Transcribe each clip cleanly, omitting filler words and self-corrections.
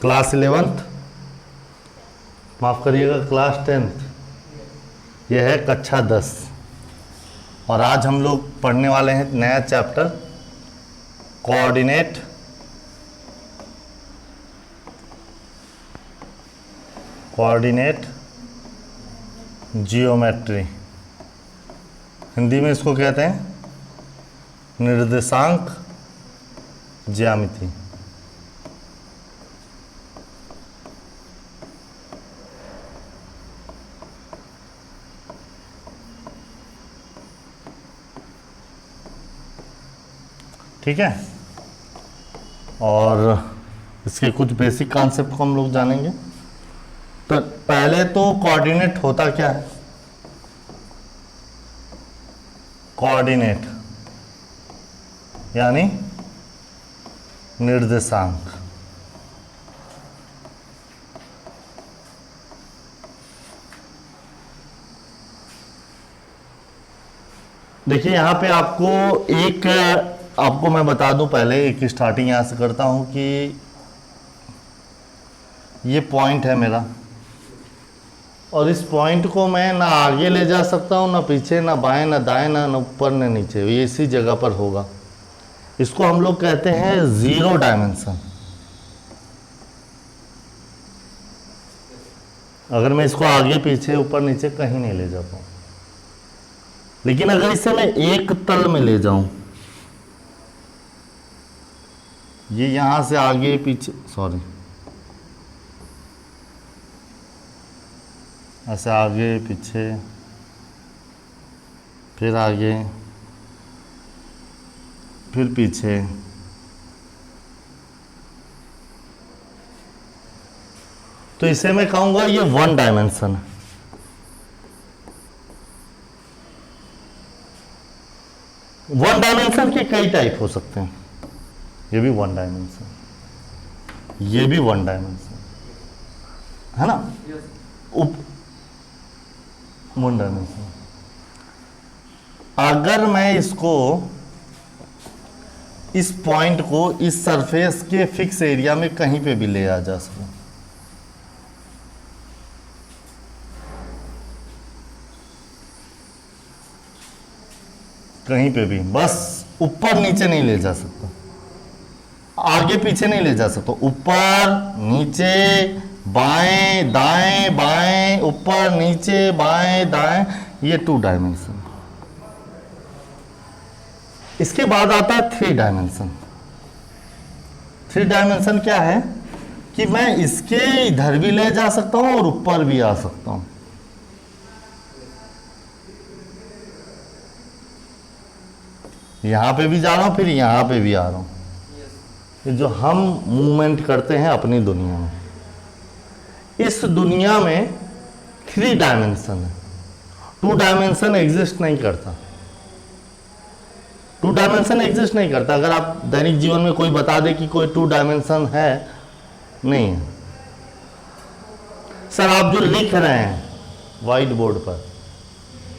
Class 11th, माफ़ करिएगा class 10th, यह है कक्षा 10। और आज हम लोग पढ़ने वाले हैं नया चैप्टर कोऑर्डिनेट जियोमेट्री। हिंदी में इसको कहते हैं निर्देशांक ज्यामिति। ठीक है, और इसके कुछ बेसिक कॉन्सेप्ट को हम लोग जानेंगे। तो पहले तो कोऑर्डिनेट होता क्या है? कोऑर्डिनेट यानी निर्देशांक। देखिए यहां पे आपको मैं बता दूं, पहले एक स्टार्टिंग यहां से करता हूं कि ये पॉइंट है मेरा, और इस पॉइंट को मैं ना आगे ले जा सकता हूँ, ना पीछे, ना बाएं, ना दाएं, ना ऊपर, ना नीचे, ये इसी जगह पर होगा। इसको हम लोग कहते हैं जीरो डायमेंशन। अगर मैं इसको आगे पीछे ऊपर नीचे कहीं नहीं ले जा पाऊँ, लेकिन अगर इसे मैं एक तल में ले जाऊं, ये यहां से आगे पीछे, ऐसे आगे पीछे, फिर आगे, फिर पीछे, तो इसे मैं कहूंगा ये वन डायमेंशन है। वन डायमेंशन के कई टाइप हो सकते हैं। ये भी वन डायमेंशन, ये भी वन डायमेंशन है ना, वन डायमेंशन। अगर मैं इसको, इस पॉइंट को इस सरफेस के फिक्स एरिया में कहीं पे भी ले आ जा सकूं, कहीं पे भी, बस ऊपर नीचे नहीं ले जा सकता, आगे पीछे नहीं ले जा सकता, ऊपर नीचे बाएं दाएं, बाएं ऊपर नीचे, बाएं दाएं, ये 2 डायमेंशन। इसके बाद आता है 3 डायमेंशन। 3 डायमेंशन क्या है कि मैं इसके इधर भी ले जा सकता हूं और ऊपर भी आ सकता हूं। यहां पे भी जा रहा हूं, फिर यहां पे भी आ रहा हूं। ये जो हम मूवमेंट करते हैं अपनी दुनिया में, इस दुनिया में 3 डायमेंशन है। 2 डायमेंशन एग्जिस्ट नहीं करता। 2 डायमेंशन एग्जिस्ट नहीं करता। अगर आप दैनिक जीवन में कोई बता दे कि कोई 2 डायमेंशन है, नहीं है। सर आप जो लिख रहे हैं व्हाइट बोर्ड पर,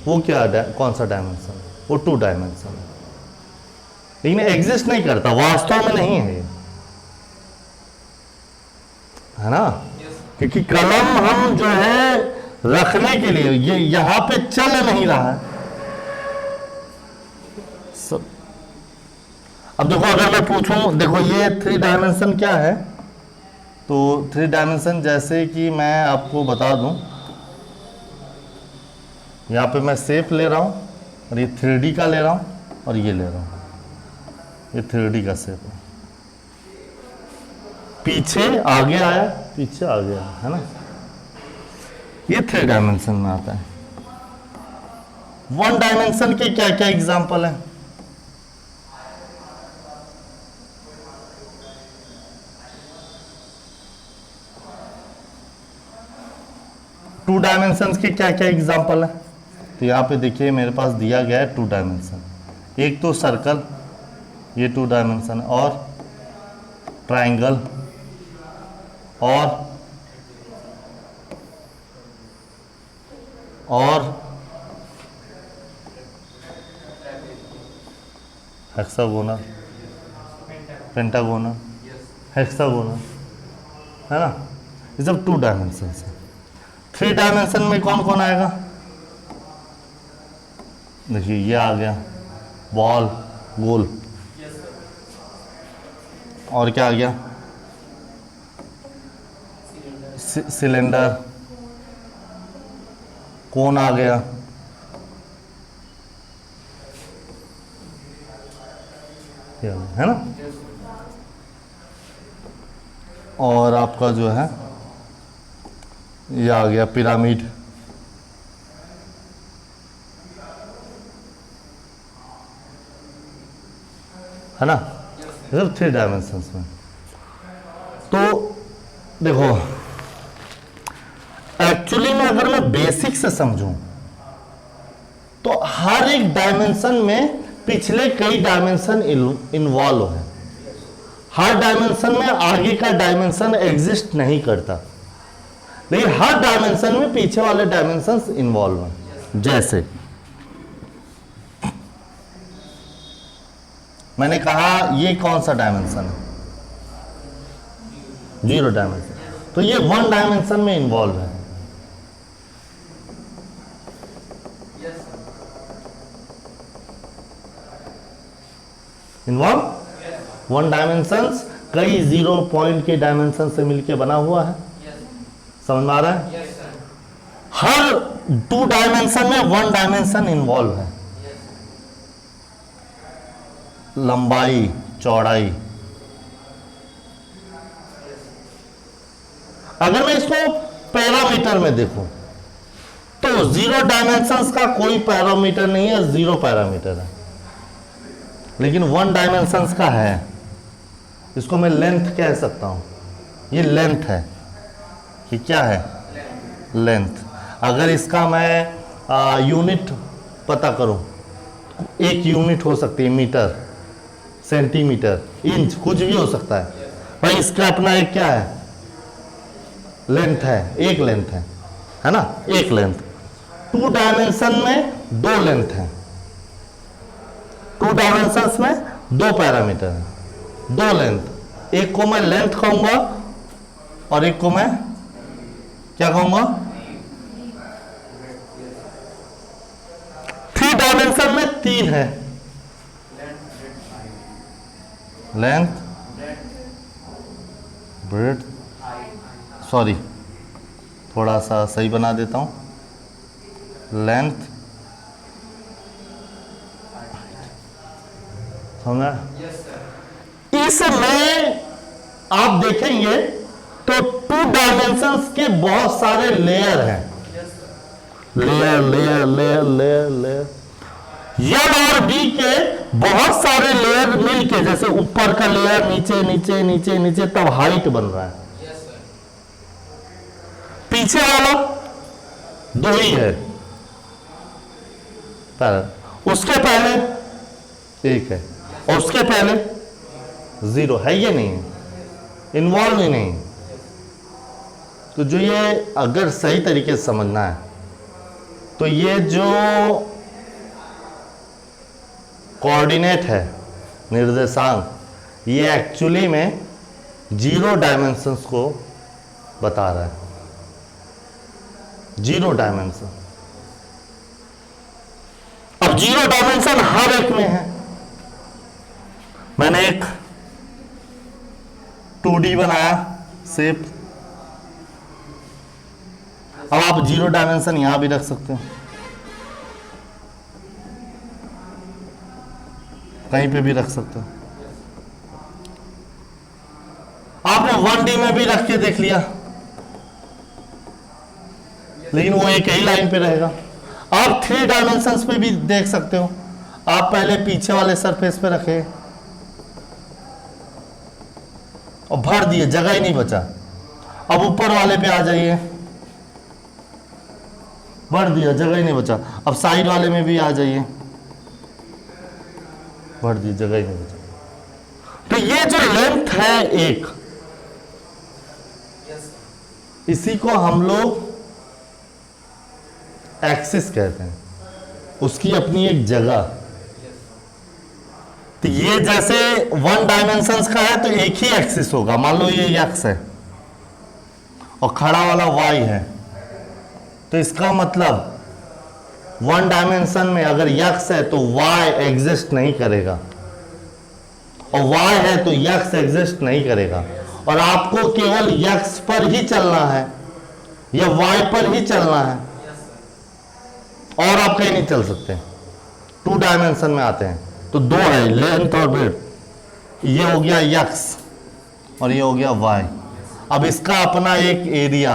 वो कौन सा डायमेंशन? वो 2 डायमेंशन है, लेकिन एग्जिस्ट नहीं करता, वास्तव में नहीं है ना। क्योंकि कलम हम जो है रखने के लिए, ये यहां पे चल नहीं रहा है सब। अब देखो, अगर मैं पूछूं, देखो ये 3 डायमेंशन क्या है, तो 3 डायमेंशन जैसे कि मैं आपको बता दूं, यहां पे मैं शेप ले रहा हूं, और ये 3D का ले रहा हूं, और ये ले रहा हूं, ये 3D का शेप है। पीछे आगे आया, पीछे आगे आया, है ना, ये 3 डायमेंशन में आता है। 1 डायमेंशन के क्या क्या एग्जांपल है? टू डायमेंशन के क्या क्या एग्जांपल है? तो यहाँ पे देखिए मेरे पास दिया गया है 2 डायमेंशन। एक तो सर्कल, ये 2 डायमेंशन है, और ट्रायंगल, और हेक्सागोनल, पेंटागोनल, हेक्सागोनल, है ना, ये सब 2 डायमेंशन है। 3 डायमेंशन में कौन कौन आएगा? देखिए ये आ गया बॉल, गोल, और क्या आ गया? सिलेंडर, कोन आ गया, है ना, और आपका जो है ये आ गया पिरामिड, है ना, ये सब 3 डायमेंशंस में। तो देखो एक्चुअली में अगर मैं बेसिक से समझूं तो हर एक डायमेंशन में पिछले कई डायमेंशन इन्वॉल्व है। हर डायमेंशन में आगे का डायमेंशन एग्जिस्ट नहीं करता, लेकिन हर डायमेंशन में पीछे वाले डायमेंशंस इन्वॉल्व हैं। जैसे मैंने कहा ये कौन सा डायमेंशन है? 0 डायमेंशन, तो ये 1 डायमेंशन में इन्वॉल्व है। इन्वॉल्व 1 डायमेंशन कई 0 पॉइंट के डायमेंशन से मिलके बना हुआ है। समझ में आ रहा है? हर 2 डायमेंशन में 1 डायमेंशन इन्वॉल्व है। लंबाई, चौड़ाई। अगर मैं इसको पैरामीटर में देखूं तो 0 डायमेंशंस का कोई पैरामीटर नहीं है, 0 पैरामीटर है, लेकिन 1 डायमेंशंस का है। इसको मैं लेंथ कह सकता हूं। ये लेंथ है, ये क्या है? लेंथ। अगर इसका मैं यूनिट पता करूं, एक यूनिट हो सकती है मीटर, सेंटीमीटर, इंच, कुछ भी हो सकता है भाई। इसका अपना एक क्या है? लेंथ है, एक लेंथ है ना, एक लेंथ। 2 डायमेंशन में 2 लेंथ है, 2 डायमेंशंस में 2 पैरामीटर है, 2 लेंथ। एक को मैं लेंथ कहूंगा और एक को मैं क्या कहूंगा? 3 डायमेंशन में 3 है, लेंथ, ब्रेड्थ, सॉरी थोड़ा सा सही बना देता हूं, लेंथ, समझा? इसमें आप देखेंगे तो 2 डायमेंशंस के बहुत सारे लेयर हैं, layer layer layer layer layer. एड और बी के बहुत सारे लेयर मिलके, जैसे ऊपर का लेयर नीचे नीचे नीचे नीचे, तब हाइट बन रहा है। पीछे वाला 2 ही है, उसके पहले 1 है और उसके पहले 0 है। ये नहीं है, इन्वॉल्व ही नहीं। तो जो ये अगर सही तरीके से समझना है तो ये जो कोऑर्डिनेट है, निर्देशांक, ये एक्चुअली में 0 डायमेंशंस को बता रहा है। 0 डायमेंशन। अब 0 डायमेंशन हर एक में है। मैंने एक 2D बनाया शेप, अब आप 0 डायमेंशन यहां भी रख सकते हो, कहीं पे भी रख सकते हो। आपने 1D में भी रख के देख लिया, लेकिन वो एक ही लाइन पे रहेगा। आप 3 डायमेंशंस पे भी देख सकते हो। आप पहले पीछे वाले सरफेस पे रखे और भर दिए, जगह ही नहीं बचा। अब ऊपर वाले पे आ जाइए, भर दिया, जगह ही नहीं बचा। अब साइड वाले में भी आ जाइए, भर दिए, जगह ही नहीं बचा। तो ये जो लेंथ है एक, इसी को हम लोग एक्सिस कहते हैं, उसकी अपनी एक जगह। तो ये जैसे 1 डायमेंशंस का है तो एक ही एक्सिस होगा। मान लो ये एक्स है, और खड़ा वाला y है, तो इसका मतलब वन डायमेंशन में अगर x है तो y एग्जिस्ट नहीं करेगा, और y है तो x एग्जिस्ट नहीं करेगा। और आपको केवल x पर ही चलना है या y पर ही चलना है, और आप कहीं नहीं चल सकते। टू डायमेंशन में आते हैं तो दो है, लेंथ और ब्रेड्थ। ये हो गया x और ये हो गया y। अब इसका अपना एक एरिया,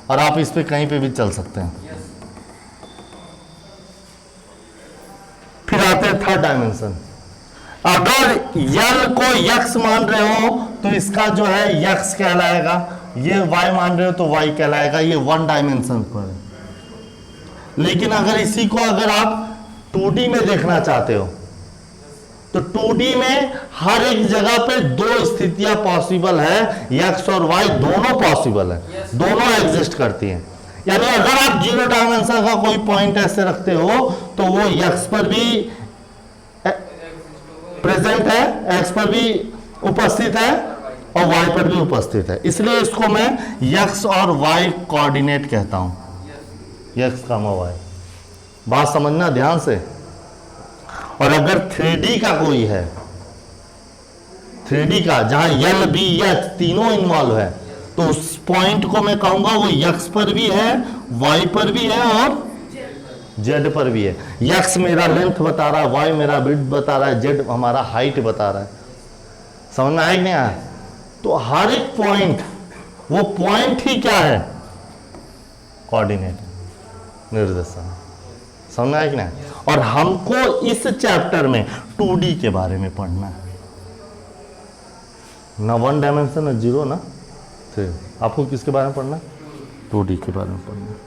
और आप इस पे कहीं पे भी चल सकते हैं। फिर आते हैं थर्ड डायमेंशन। अगर यल को x मान रहे हो तो इसका जो है x कहलाएगा, ये y मान रहे हो तो y कहलाएगा। ये वन डायमेंशन पर है। लेकिन अगर इसी को अगर आप 2D में देखना चाहते हो तो 2D में हर एक जगह पे दो स्थितियां पॉसिबल है, x और y दोनों पॉसिबल है, दोनों एग्जिस्ट करती हैं। यानी अगर आप जीरो डायमेंशन का कोई पॉइंट ऐसे रखते हो तो वो x पर भी प्रेजेंट है, x पर भी उपस्थित है और y पर भी उपस्थित है। इसलिए इसको मैं x और y कोऑर्डिनेट कहता हूं, x, y। बात समझना ध्यान से। और अगर 3D का कोई है, 3D का जहां यल बी एच तीनों इन्वॉल्व है, तो उस पॉइंट को मैं कहूंगा वो x पर भी है, y पर भी है और z पर भी है। x मेरा लेंथ बता रहा है, y मेरा विड्थ बता रहा है, z हमारा हाइट बता रहा है। समझ में आया कि नहीं आया? तो हर एक पॉइंट, वो पॉइंट ही क्या है? कोऑर्डिनेट, निर्देशन। समझ में आया कि नहीं? और हमको इस चैप्टर में 2D के बारे में पढ़ना है, ना वन डायमेंशन ना जीरो ना थ्री। आपको किसके बारे में पढ़ना है? 2D के बारे में पढ़ना है।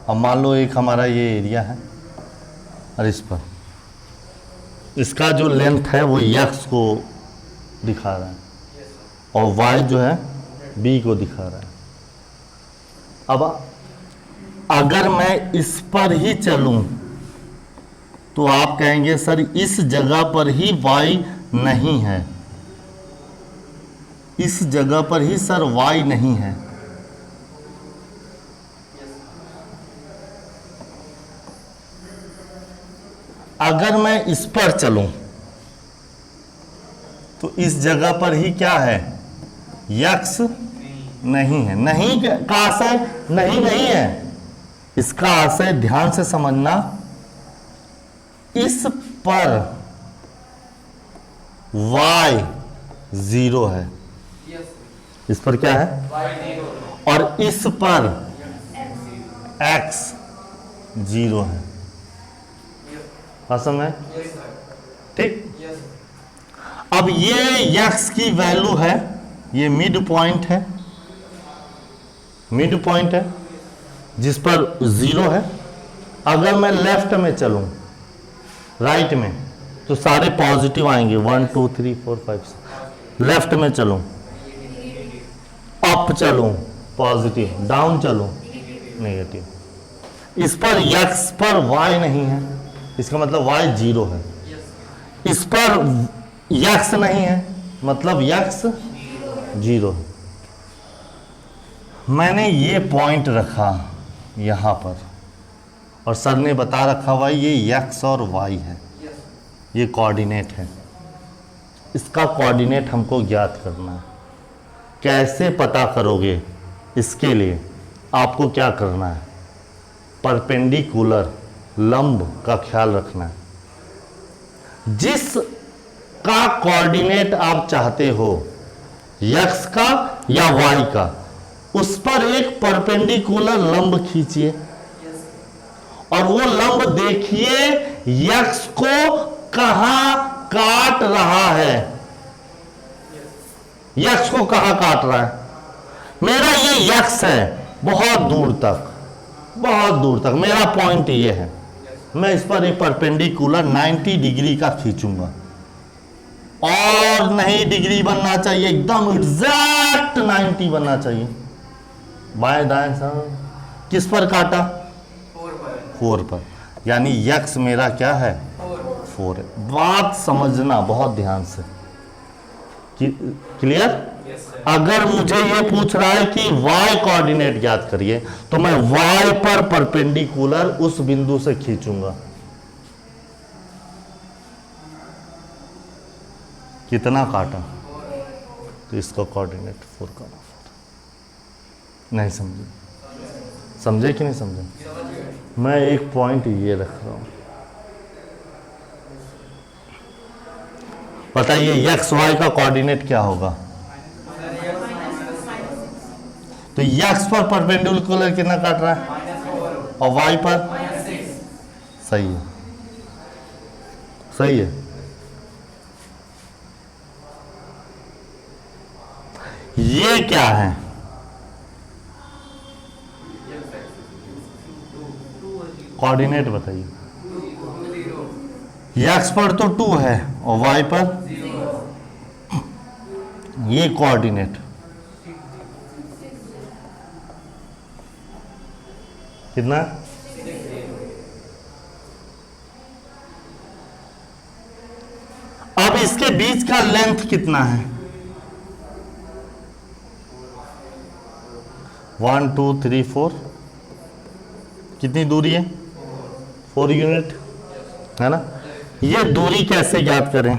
अब मान लो एक हमारा ये एरिया है और इस पर इसका जो लेंथ है वो x को दिखा रहा है और y जो है b को दिखा रहा है। अब अगर मैं इस पर ही चलूं तो आप कहेंगे सर इस जगह पर ही y नहीं है, इस जगह पर ही सर y नहीं है। अगर मैं इस पर चलूं तो इस जगह पर ही क्या है? x नहीं है। नहीं का आशय नहीं है, इसका आशय ध्यान से समझना, इस पर y 0 है, इस पर क्या है? और इस पर x 0 है। समझ में? ठीक। अब ये x की वैल्यू है, ये मिड पॉइंट है, मिड पॉइंट है जिस पर 0 है। अगर मैं लेफ्ट में चलूं, राइट में, तो सारे पॉजिटिव आएंगे, 1 2 3 4 5 6। लेफ्ट में चलूं, अप चलूं पॉजिटिव, डाउन चलूं नेगेटिव। इस पर x पर y नहीं है, इसका मतलब y 0 है। इस पर x नहीं है, मतलब x 0 है। मैंने ये पॉइंट रखा यहाँ पर और सर ने बता रखा हुआ ये x और y है, ये कोऑर्डिनेट है। इसका कोऑर्डिनेट हमको ज्ञात करना है। कैसे पता करोगे? इसके लिए आपको क्या करना है? परपेंडिकुलर, लंब का ख्याल रखना है। जिस का कोऑर्डिनेट आप चाहते हो, x का या y का, उस पर एक परपेंडिकुलर लंब खींचिए और वो लंब देखिए x को कहां काट रहा है। x को कहां काट रहा है? मेरा ये x है, बहुत दूर तक, बहुत दूर तक मेरा पॉइंट ये है। मैं इस पर एक परपेंडिकुलर 90 डिग्री का खींचूंगा, और नहीं डिग्री बनना चाहिए, एकदम एग्जैक्ट 90 बनना चाहिए। बाएं दाएं सब किस पर काटा? 4 पर, यानी यक्स मेरा क्या है? 4 है। बात समझना बहुत ध्यान से, क्लियर? अगर मुझे ये पूछ रहा है कि y कोऑर्डिनेट ज्ञात करिए, तो मैं y पर परपेंडिकुलर उस बिंदु से खींचूंगा। कितना काटा? तो इसका कोऑर्डिनेट 4 का 4। नहीं समझे? समझे कि नहीं समझे? मैं एक पॉइंट ये रख रहा हूं, बताइए एक्स वाई का कोऑर्डिनेट क्या होगा? तो एक्स पर परपेंडिकुलर कितना काट रहा है, और वाई पर? सही है, सही है। ये क्या है? कोऑर्डिनेट बताइए। एक्स पर तो 2 है और वाई पर? ये कोऑर्डिनेट कितना? अब इसके बीच का लेंथ कितना है? 1 2 3 4, कितनी दूरी है? 4 यूनिट है ना। ये दूरी कैसे ज्ञात करें?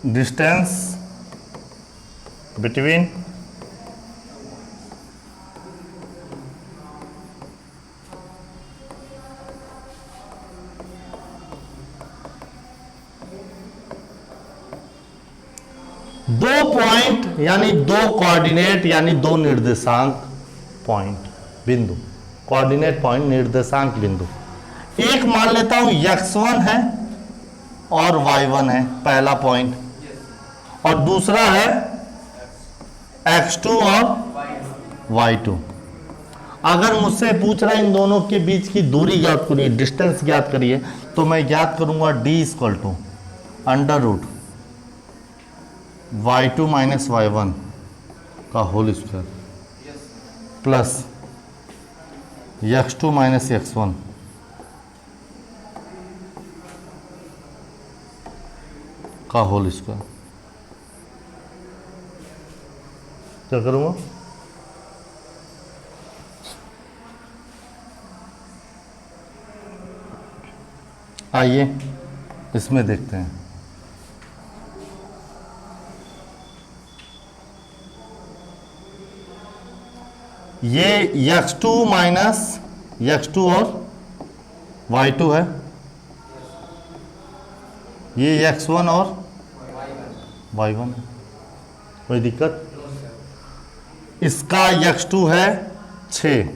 डिस्टेंस बिटवीन दो पॉइंट, यानी दो कोऑर्डिनेट, यानी दो निर्देशांक पॉइंट, बिंदु। कोऑर्डिनेट पॉइंट, निर्देशांक बिंदु। एक मान लेता हूं x1 है और y1 है, पहला पॉइंट, और दूसरा है x2 और y2। अगर मुझसे पूछ रहा है इन दोनों के बीच की दूरी ज्ञात करिए, डिस्टेंस ज्ञात करिए, तो मैं ज्ञात करूंगा d = under root y2 minus y1 का whole square plus x2 minus x1 का होल स्क्वायर। क्या करूँगा? आइए इसमें देखते हैं। ये x2 माइनस x2 और y2 है, ये x1 और y1 है। कोई दिक्कत? इसका x2 है 6,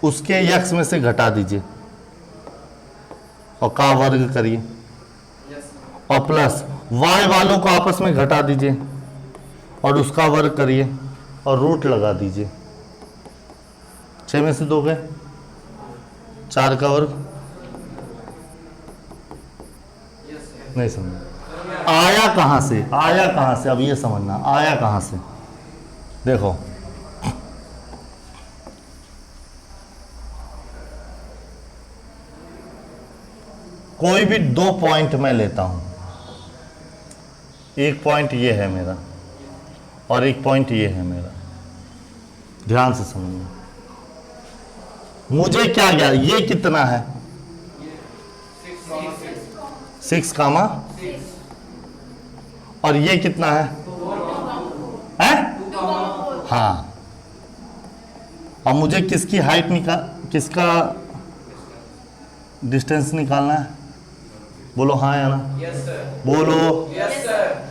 उसके x में से घटा दीजिए और का वर्ग करिए, और प्लस y वालों को आपस में घटा दीजिए और उसका वर्ग करिए और रूट लगा दीजिए। 6 में से 2 गए, 4 का वर्ग। नहीं समझ आया कहां से? आया कहां से? अब ये समझना आया कहां से। देखो कोई भी दो पॉइंट मैं लेता हूं, एक पॉइंट ये है मेरा और एक पॉइंट ये है मेरा, ध्यान से समझना। मुझे क्या ज्ञात, ये कितना है? 6, और ये कितना है? हाँ, और मुझे किसकी हाइट किसका डिस्टेंस निकालना है? बोलो हाँ या ना? Yes sir. बोलो यस सर।